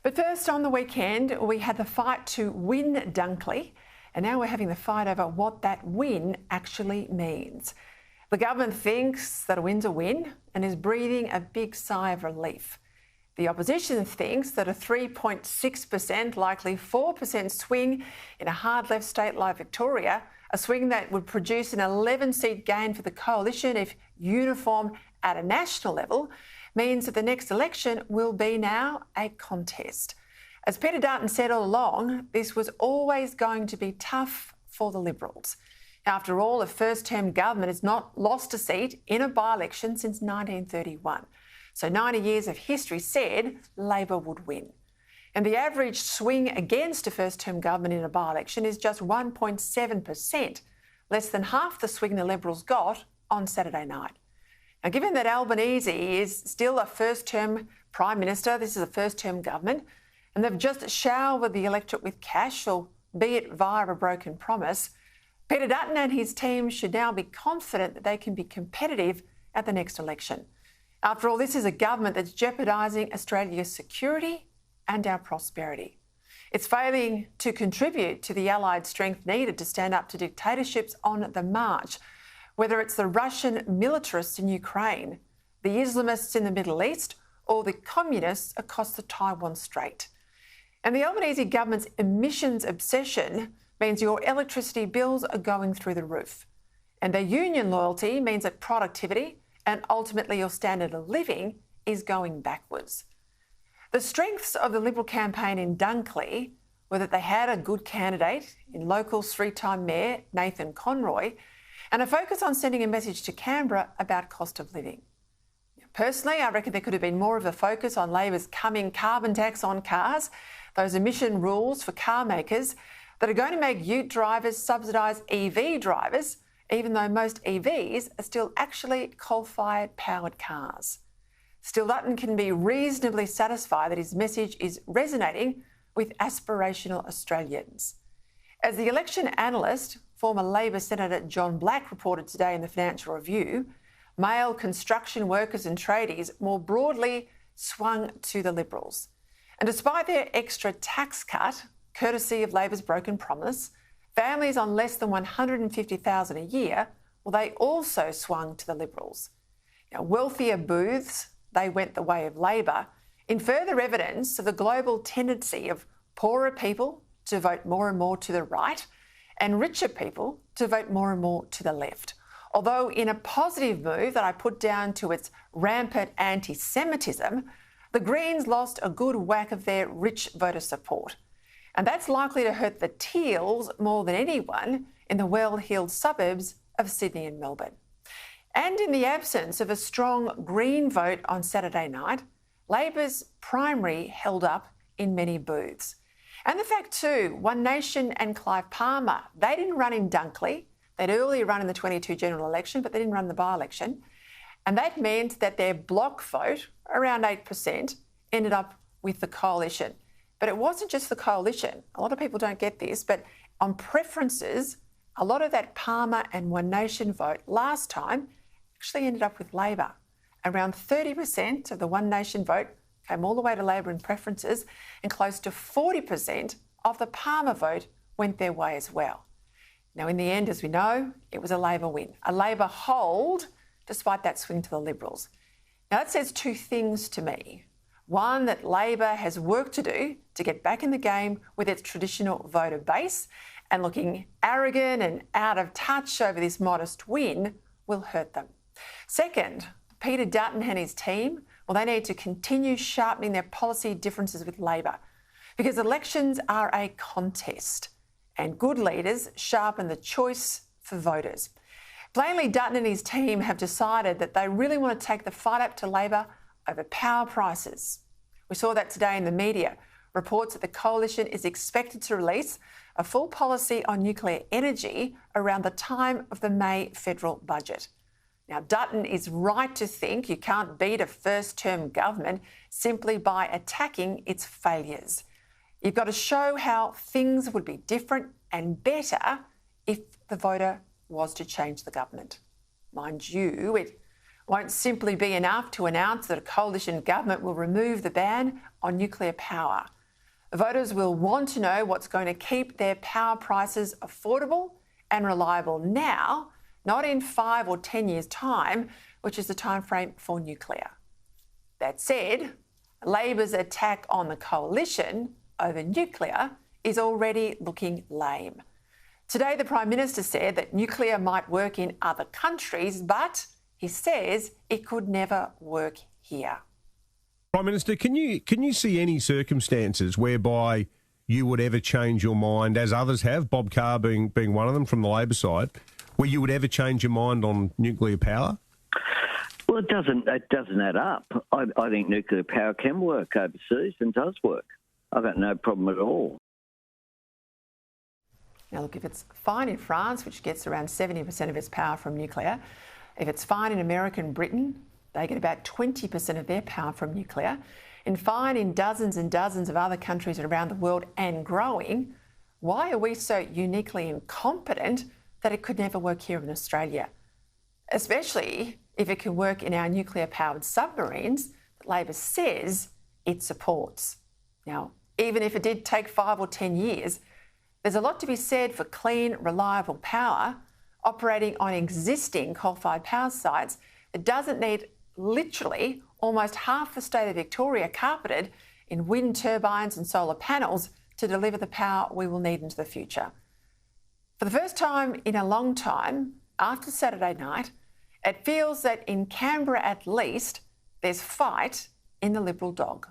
But first, on the weekend, we had the fight to win Dunkley, and now we're having the fight over what that win actually means. The government thinks that a win's a win and is breathing a big sigh of relief. The opposition thinks that a 3.6%, likely 4% swing in a hard left state like Victoria, a swing that would produce an 11-seat gain for the coalition if uniform at a national level, means that the next election will be now a contest. As Peta Credlin said all along, this was always going to be tough for the Liberals. After all, a first-term government has not lost a seat in a by-election since 1931. So 90 years of history said Labor would win. And the average swing against a first-term government in a by-election is just 1.7%, less than half the swing the Liberals got on Saturday night. Now, given that Albanese is still a first-term Prime Minister, this is a first-term government, and they've just showered the electorate with cash, albeit via a broken promise, Peta Credlin and his team should now be confident that they can be competitive at the next election. After all, this is a government that's jeopardising Australia's security and our prosperity. It's failing to contribute to the allied strength needed to stand up to dictatorships on the march, whether it's the Russian militarists in Ukraine, the Islamists in the Middle East, or the communists across the Taiwan Strait. And the Albanese government's emissions obsession means your electricity bills are going through the roof. And their union loyalty means that productivity and ultimately your standard of living is going backwards. The strengths of the Liberal campaign in Dunkley were that they had a good candidate in local three-time Mayor Nathan Conroy and a focus on sending a message to Canberra about cost of living. Personally, I reckon there could have been more of a focus on Labor's coming carbon tax on cars, those emission rules for car makers that are going to make ute drivers subsidise EV drivers, even though most EVs are still actually coal-fired powered cars. Still, Dutton can be reasonably satisfied that his message is resonating with aspirational Australians. As the election analyst, former Labor Senator John Black reported today in the Financial Review, male construction workers and tradies more broadly swung to the Liberals. And despite their extra tax cut, courtesy of Labor's broken promise, families on less than $150,000 a year, well, they also swung to the Liberals. Now, wealthier booths, they went the way of Labor, in further evidence of the global tendency of poorer people to vote more and more to the right and richer people to vote more and more to the left. Although in a positive move that I put down to its rampant anti-Semitism, the Greens lost a good whack of their rich voter support. And that's likely to hurt the Teals more than anyone in the well-heeled suburbs of Sydney and Melbourne. And in the absence of a strong Green vote on Saturday night, Labor's primary held up in many booths. And the fact too, One Nation and Clive Palmer, they didn't run in Dunkley. They'd earlier run in the 22 general election, but they didn't run the by-election. And that meant that their block vote, around 8%, ended up with the coalition. But it wasn't just the coalition. A lot of people don't get this, but on preferences, a lot of that Palmer and One Nation vote last time actually ended up with Labor. Around 30% of the One Nation vote came all the way to Labor in preferences, and close to 40% of the Palmer vote went their way as well. Now, in the end, as we know, it was a Labor win, a Labor hold, despite that swing to the Liberals. Now, that says two things to me. One, that Labor has work to do to get back in the game with its traditional voter base, and looking arrogant and out of touch over this modest win will hurt them. Second, Peta Credlin and his team, well, they need to continue sharpening their policy differences with Labor, because elections are a contest and good leaders sharpen the choice for voters. Plainly, Dutton and his team have decided that they really want to take the fight up to Labor over power prices. We saw that today in the media. Reports that the coalition is expected to release a full policy on nuclear energy around the time of the May federal budget. Now, Dutton is right to think you can't beat a first-term government simply by attacking its failures. You've got to show how things would be different and better if the voter was to change the government. Mind you, it won't simply be enough to announce that a coalition government will remove the ban on nuclear power. Voters will want to know what's going to keep their power prices affordable and reliable now, not in 5 or 10 years' time, which is the time frame for nuclear. That said, Labor's attack on the coalition over nuclear is already looking lame. Today, the Prime Minister said that nuclear might work in other countries, but he says it could never work here. Prime Minister, can you see any circumstances whereby you would ever change your mind, as others have, Bob Carr being one of them from the Labor side, where you would ever change your mind on nuclear power? Well, it doesn't add up. I think nuclear power can work overseas and does work. I've got no problem at all. Now, look, if it's fine in France, which gets around 70% of its power from nuclear, if it's fine in America and Britain, they get about 20% of their power from nuclear, and fine in dozens and dozens of other countries around the world and growing, why are we so uniquely incompetent that it could never work here in Australia? Especially if it can work in our nuclear-powered submarines that Labor says it supports. Now, even if it did take 5 or 10 years, there's a lot to be said for clean, reliable power operating on existing coal-fired power sites that doesn't need literally almost half the state of Victoria carpeted in wind turbines and solar panels to deliver the power we will need into the future. For the first time in a long time, after Saturday night, it feels that in Canberra at least, there's fight in the Liberal dog.